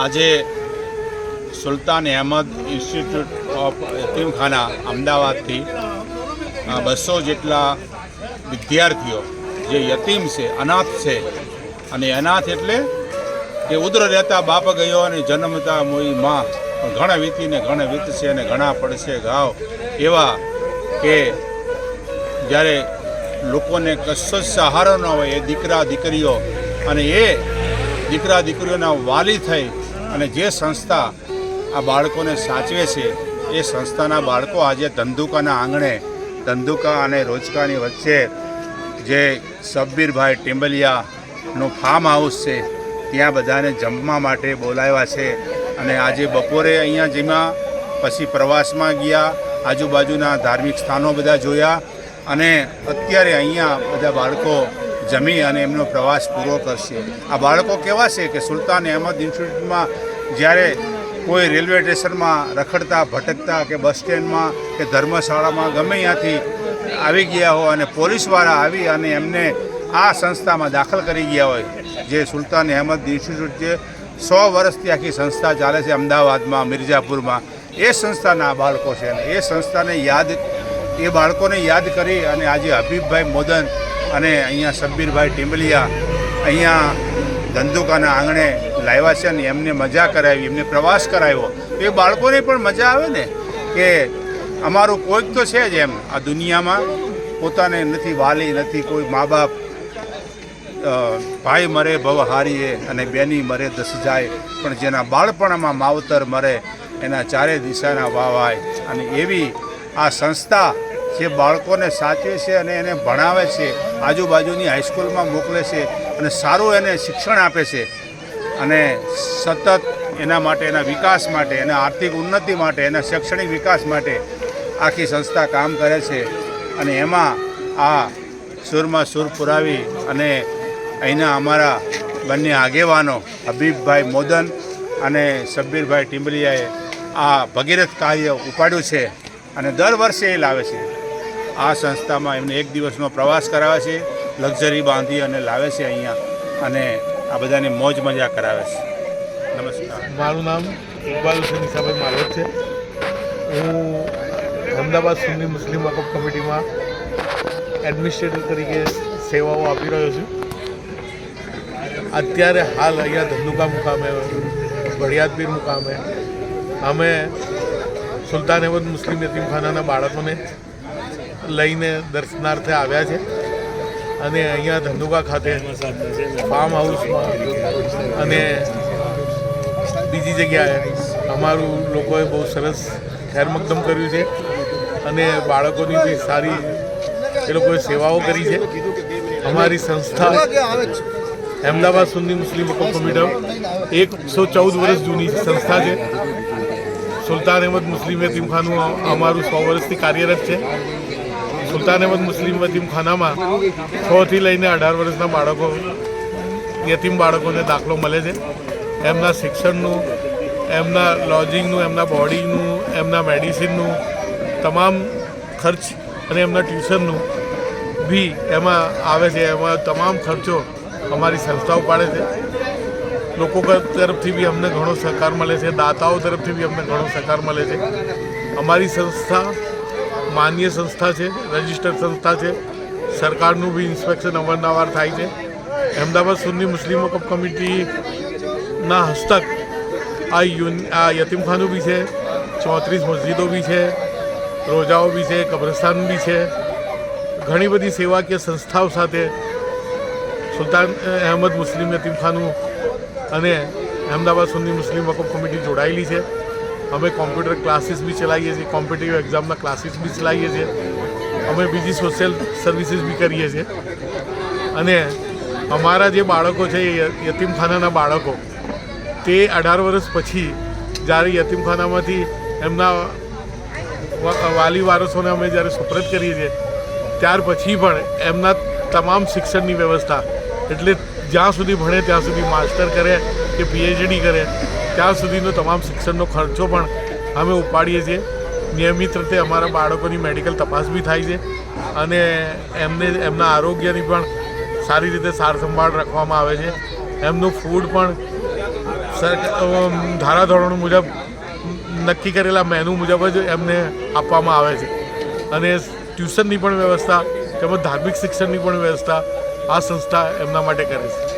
આજે સુલતાન Ahmed institute of યતીમખાના અમદાવાદથી 200 જેટલા વિદ્યાર્થીઓ જે યતીમ છે, અનાથ છે, અને અનાથ એટલે કે ઉદર રહેતા બાપ ગયો અને જન્મતા મોઈ માં, પણ ઘણા વીતીને ઘણા વીતશે અને ઘણા પડશે ઘાવ, એવા કે જ્યારે લોકોને કશો જ સહારો ન હોય એ દીકરા દીકરીઓ, અને એ દીકરા દીકરીઓના વાલી થઈ અને જે સંસ્થા આ બાળકોને સાચવે છે એ સંસ્થાના બાળકો આજે ધંધુકાના આંગણે, ધંધુકા અને રોજકાની વચ્ચે જે સબ્બીરભાઈ ટીમ્બલિયાનું ફાર્મ હાઉસ છે ત્યાં બધાને જમવા માટે બોલાવ્યા છે. અને આજે બપોરે અહીંયા જેમાં પછી પ્રવાસમાં ગયા, આજુબાજુના ધાર્મિક સ્થાનો બધા જોયા, અને અત્યારે અહીંયા બધા બાળકો જમી અને એમનો પ્રવાસ પૂરો કરશે. આ બાળકો કેવા છે કે સુલતાન અહેમદ ઇન્સ્ટિટ્યૂટમાં જ્યારે કોઈ રેલવે સ્ટેશનમાં રખડતા ભટકતા કે બસ સ્ટેન્ડમાં કે ધર્મશાળામાં ગમે ત્યાંથી આવી ગયા હોય અને પોલીસવાળા આવી અને એમને આ સંસ્થામાં દાખલ કરી ગયા હોય, જે સુલતાન અહેમદ ઇન્સ્ટિટ્યૂટ જે 100 વર્ષથી આખી સંસ્થા ચાલે છે અમદાવાદમાં, મિર્ઝાપુરમાં, એ સંસ્થાના બાળકો છે. અને એ સંસ્થાને યાદ, એ બાળકોને યાદ કરી અને આજે હબીબભાઈ મોદન અને અહીંયા સબ્બીરભાઈ ટીમ્બલિયા અહીંયા ધંધુકાના આંગણે લાવ્યા છે અને એમને મજા કરાવી, એમને પ્રવાસ કરાવ્યો. તો એ બાળકોને પણ મજા આવે ને કે અમારું કોઈક તો છે જ એમ આ દુનિયામાં, પોતાને નથી વાલી, નથી કોઈ મા બાપ, ભાઈ મરે ભવ હારીએ અને બેની મરે દસ જાય, પણ જેના બાળપણમાં માવતર મરે એના ચારે દિશાના વાવાય. અને એવી આ સંસ્થા જે બાળકોને સાચવે છે અને એને ભણાવે છે, આજુબાજુની હાઈસ્કૂલમાં મોકલે છે અને સારું એને શિક્ષણ આપે છે, અને સતત એના માટે, એના વિકાસ માટે, એના આર્થિક ઉન્નતિ માટે, એના શૈક્ષણિક વિકાસ માટે આખી સંસ્થા કામ કરે છે. અને એમાં આ સુરમાં સુર પુરાવી અને અહીંના અમારા બંને આગેવાનો હબીબભાઈ મોદન અને સબ્બીરભાઈ ટીમ્બલિયાએ આ ભગીરથ કાર્ય ઉપાડ્યું છે અને દર વર્ષે એ લાવે છે. આ સંસ્થામાં એમને એક દિવસનો પ્રવાસ કરાવે છે, લક્ઝરી બાંધી અને લાવે છે અહીંયા, અને આ બધાને મોજ મજા કરાવે છે. નમસ્કાર. મારું નામ ઇકબાલ હુસેન ઇસાભાઈ માલવત છે. હું અમદાવાદ સુન્ની મુસ્લિમ વકફ કમિટીમાં એડમિનિસ્ટ્રેટર તરીકે સેવાઓ આપી રહ્યો છું. અત્યારે હાલ અહીંયા ધંધુકા મુકામે, ભડિયાદપીર મુકામે અમે સુલતાન અહેમદ મુસ્લિમ યતીમખાનાના બાળકોને લઈને દર્શનાર્થે આવ્યા છે. અને અહીંયા ધંધુકા ખાતે ફાર્મ હાઉસમાં અને બીજી જગ્યાએ અમારું લોકોએ બહુ સરસ ખેરમકદમ કર્યું છે અને બાળકોની બી સારી એ લોકોએ સેવાઓ કરી છે. અમારી સંસ્થા અમદાવાદ સુન્ની મુસ્લિમ વકફ કમિટી 114 વર્ષ જૂની સંસ્થા છે. સુલતાન અહેમદ મુસ્લિમ યતીમખાનું અમારું 100 વર્ષથી કાર્યરત છે. સુલતાન અહેમદ મુસ્લિમ યતીમખાનામાં 6 થી લઈને 18 વર્ષના બાળકો, યતીમ બાળકોને દાખલો મળે છે. એમના શિક્ષણનું, એમના લોજિંગનું, એમના બોર્ડિંગનું, એમના મેડિસિનનું તમામ ખર્ચ અને એમના ટ્યુશનનું બી એમાં આવે છે. એમાં તમામ ખર્ચો અમારી સંસ્થાઓ પાડે છે. લોકો તરફથી બી અમને ઘણો સહકાર મળે છે, દાતાઓ તરફથી બી અમને ઘણો સહકાર મળે છે. અમારી સંસ્થા માન્ય સંસ્થા છે, રજિસ્ટર્ડ સંસ્થા છે. સરકારનું બી ઇન્સ્પેક્શન અવારનવાર થાય છે. અમદાવાદ સુન્ની મુસ્લિમ વકફ કમિટીના હસ્તક આ યતીમખાનું બી છે, 34 મસ્જિદો બી છે, રોજાઓ બી છે, કબ્રસ્તાન બી છે. ઘણી બધી સેવાકીય સંસ્થાઓ સાથે સુલતાન અહેમદ મુસ્લિમ યતીમખાનું અને અમદાવાદ સુન્ની મુસ્લિમ વકફ કમિટી જોડાયેલી છે. અમે કોમ્પ્યુટર ક્લાસીસ બી ચલાવીએ છીએ, કોમ્પિટિટિવ એક્ઝામના ક્લાસીસ બી ચલાવીએ છીએ. અમે બીજી સોશિયલ સર્વિસીસ બી કરીએ છીએ. અને અમારા જે બાળકો છે એ યતીમખાનાના બાળકો, તે 18 વર્ષ પછી જ્યારે યતીમખાનામાંથી એમના વાલી વારસોને અમે જ્યારે સુપ્રત કરીએ છીએ, ત્યાર પછી પણ એમના તમામ શિક્ષણની વ્યવસ્થા, એટલે જ્યાં સુધી ભણે ત્યાં સુધી માસ્ટર કરે કે PhD કરે ત્યાં સુધીનો તમામ શિક્ષણનો ખર્ચો પણ અમે ઉપાડીએ છીએ. નિયમિત રીતે અમારા બાળકોની મેડિકલ તપાસ બી થાય છે અને એમના આરોગ્યની પણ સારી રીતે સાર સંભાળ રાખવામાં આવે છે. એમનું ફૂડ પણ ધારાધોરણો મુજબ નક્કી કરેલા મેનુ મુજબ જ એમને આપવામાં આવે છે અને ટ્યુશનની પણ વ્યવસ્થા તેમજ ધાર્મિક શિક્ષણની પણ વ્યવસ્થા આ સંસ્થા એમના માટે કરે છે.